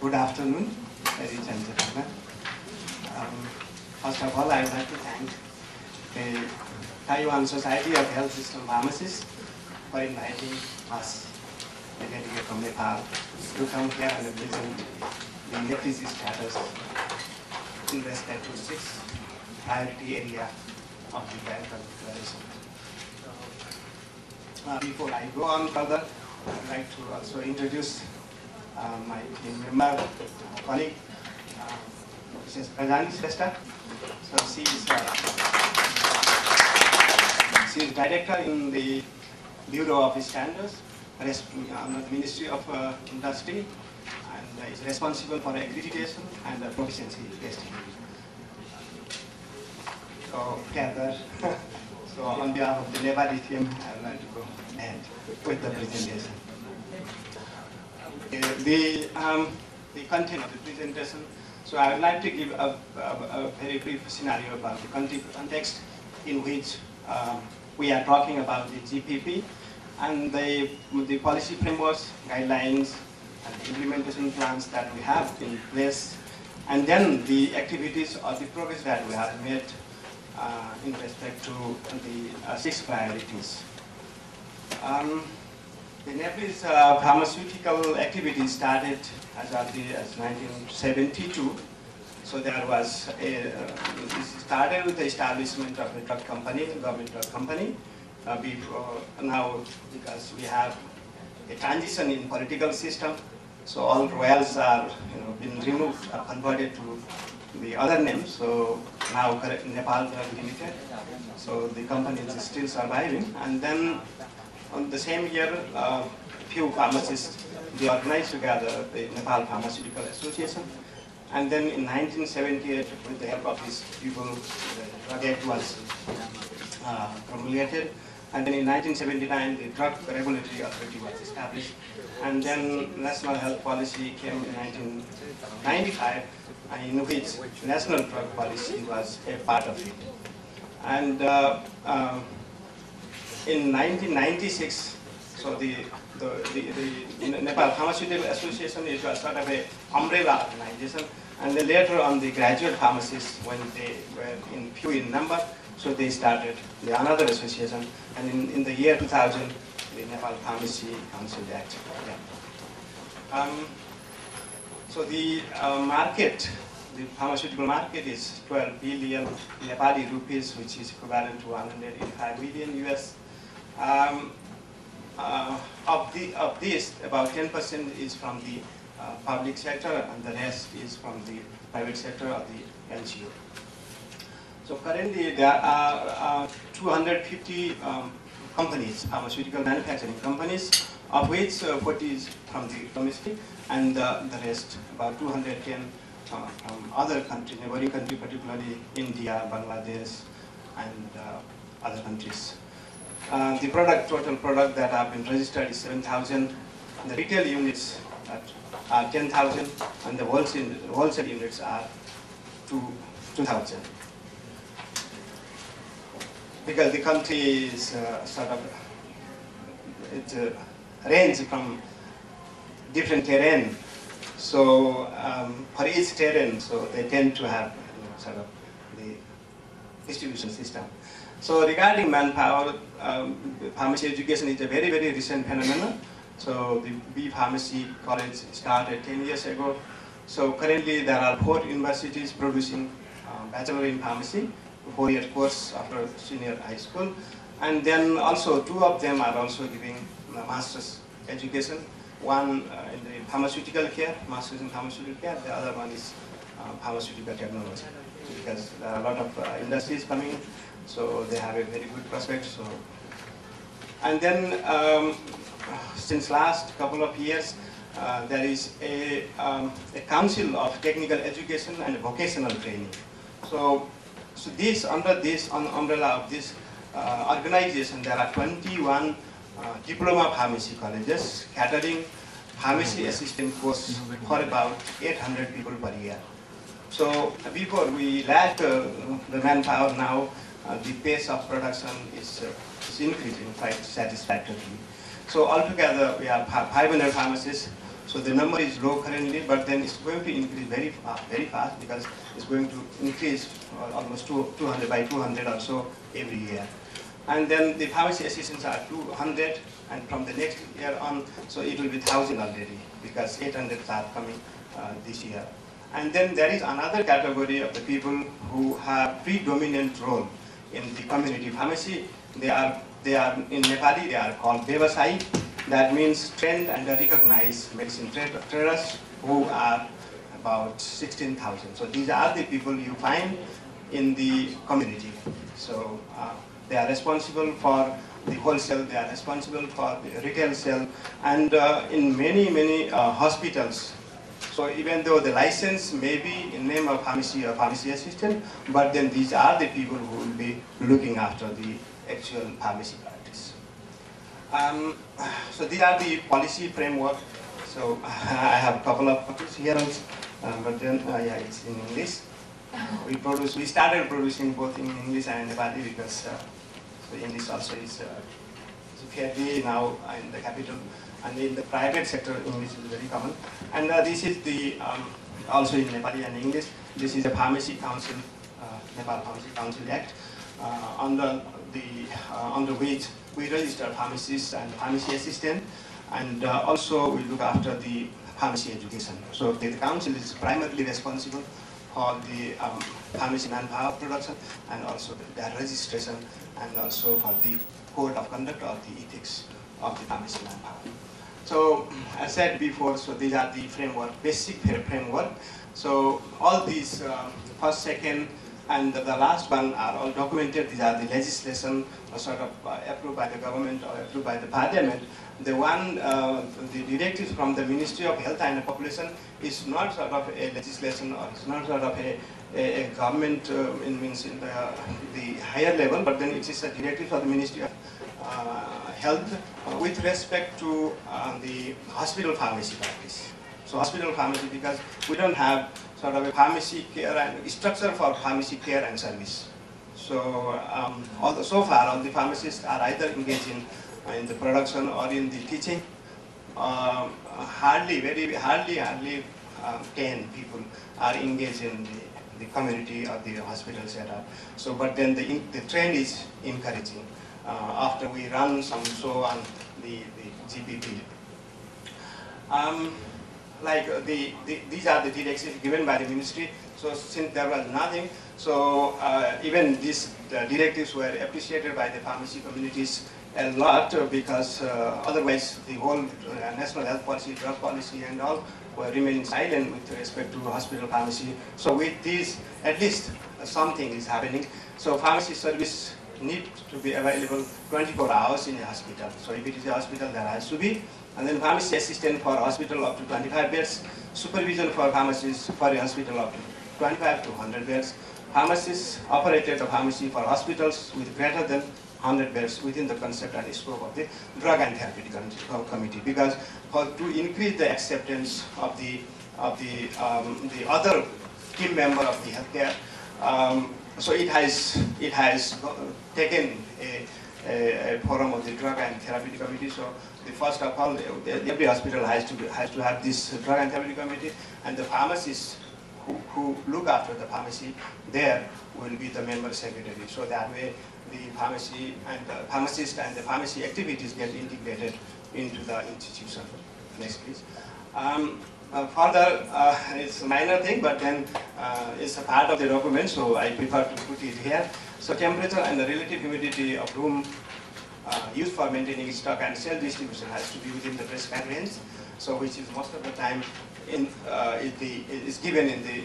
Good afternoon, ladies and gentlemen. First of all, I would like to thank the Taiwan Society of Health System Pharmacists for inviting us, the delegate from Nepal, to come here and present the leprosy status in respect to 6 priority area of the Bangkok Declaration. Before I go on further, I would like to also introduce my team member, colleague, Mrs. Prajani Shrestha. So she is director in the Bureau of Standards under the Ministry of Industry, and is responsible for accreditation and proficiency testing. So together, so on behalf of the Nepali team, I would like to go ahead with the presentation. The content of the presentation. So I would like to give a very brief scenario about the context in which we are talking about the GPP and the policy frameworks, guidelines, and the implementation plans that we have in place, and then the activities or the progress that we have made in respect to the 6 priorities. The Nepalese pharmaceutical activity started as early as 1972. So there was it started with the establishment of a drug company, government drug company. Before now, because we have a transition in political system, so all royals are been removed or converted to the other names. So now Nepal Drug Limited. So the company is still surviving, and then on the same year, few pharmacists, they organized together the Nepal Pharmaceutical Association. And then in 1978, with the help of these people, the Drug Act was promulgated. And then in 1979, the Drug Regulatory Authority was established. And then National Health Policy came in 1995, in which National Drug Policy was a part of it. And in 1996, so the Nepal Pharmaceutical Association is a sort of an umbrella organization, and then later on the graduate pharmacists, when they were few in number, so they started another association, and in the year 2000, the Nepal Pharmacy Council Act. Yeah. So the market, the pharmaceutical market is 12 billion Nepali rupees, which is equivalent to 185 million US. Of this, about 10% is from the public sector, and the rest is from the private sector or the NGO. So currently there are 250 companies, pharmaceutical manufacturing companies, of which 40 is from the domestic, and the rest, about 210 from other countries, neighboring countries, particularly India, Bangladesh, and other countries. The total product that have been registered is 7,000. The retail units are 10,000, and the wholesale units are 2,000. Because the country is sort of, it ranges from different terrain. So for each terrain, so they tend to have sort of the distribution system. So regarding manpower, pharmacy education is a very, very recent phenomenon. So the B Pharmacy College started 10 years ago. So currently there are 4 universities producing bachelor in pharmacy, 4-year course after senior high school. And then also 2 of them are also giving master's education. One in the pharmaceutical care, master's in pharmaceutical care. The other one is pharmaceutical technology, because there are a lot of industries coming. So they have a very good prospect. So, and then since last couple of years, there is a Council of Technical Education and Vocational Training. So under this umbrella of this organization, there are 21 diploma pharmacy colleges catering pharmacy assistant course for about 800 people per year. So before we lacked the manpower, now the pace of production is increasing quite satisfactorily. So altogether we have 500 pharmacists. So So the number is low currently, but then it's going to increase very fast because it's going to increase almost 200 by 200 or so every year. And then the pharmacy assistants are 200, and from the next year on, so it will be 1,000 already because 800 are coming this year. And then there is another category of the people who have predominant role in the community pharmacy. They are in Nepali, they are called Vyavasai. That means trained and recognized medicine traders, who are about 16,000. So these are the people you find in the community. So they are responsible for the wholesale, they are responsible for the retail sale, and in many hospitals. So even though the license may be in name of pharmacy or pharmacy assistant, but then these are the people who will be looking after the actual pharmacy practice. So these are the policy framework. So I have a couple of copies here also, but then yeah, it's in English. We started producing both in English and Nepali because the English also is fairly now in the capital, and in the private sector English is very common. And this is the also in Nepali and English. This is the Pharmacy Council, Nepal Pharmacy Council Act, under which we register pharmacists and pharmacy assistant, and also we look after the pharmacy education. So the council is primarily responsible for the pharmacy manpower production, and also their registration, and also for the code of conduct or the ethics of the pharmacy manpower. So as said before, so these are the framework, basic framework. So all these first, second, and the last one are all documented. These are the legislation sort of approved by the government or approved by the parliament. The one, the directives from the Ministry of Health and Population is not sort of a legislation, or it's not sort of a government in the higher level, but then it is a directive of the Ministry of Health with respect to the hospital pharmacy practice. So hospital pharmacy, because we don't have sort of a pharmacy care and structure for pharmacy care and service. So so far all the pharmacists are either engaged in the production or in the teaching. Hardly 10 people are engaged in the community or the hospital setup. So, but then the trend is encouraging. After we run some show on the GPP. These are the directives given by the ministry. So since there was nothing, so even these directives were appreciated by the pharmacy communities a lot, because otherwise the whole national health policy, drug policy and all were remaining silent with respect to hospital pharmacy. So with these, at least something is happening. So pharmacy service needs to be available 24 hours in a hospital. So if it is a hospital, there has to be. And then pharmacy assistant for hospital up to 25 beds, supervision for pharmacists for a hospital up to 25 to 100 beds. Pharmacists operated a pharmacy for hospitals with greater than 100 beds within the concept and scope of the Drug and Therapeutic Committee, because to increase the acceptance of the other team member of the healthcare, so it has taken a forum of the Drug and Therapeutic Committee. So the first of all, every hospital has to have this Drug and Therapeutic Committee, and the pharmacists who look after the pharmacy there will be the member secretary. So that way, the pharmacy and the pharmacist and the pharmacy activities get integrated into the institution. Next, please. Further, it's a minor thing, but then it's a part of the document, so I prefer to put it here. So temperature and the relative humidity of room used for maintaining stock and cell distribution has to be within the prescribed range, so which is most of the time is given in the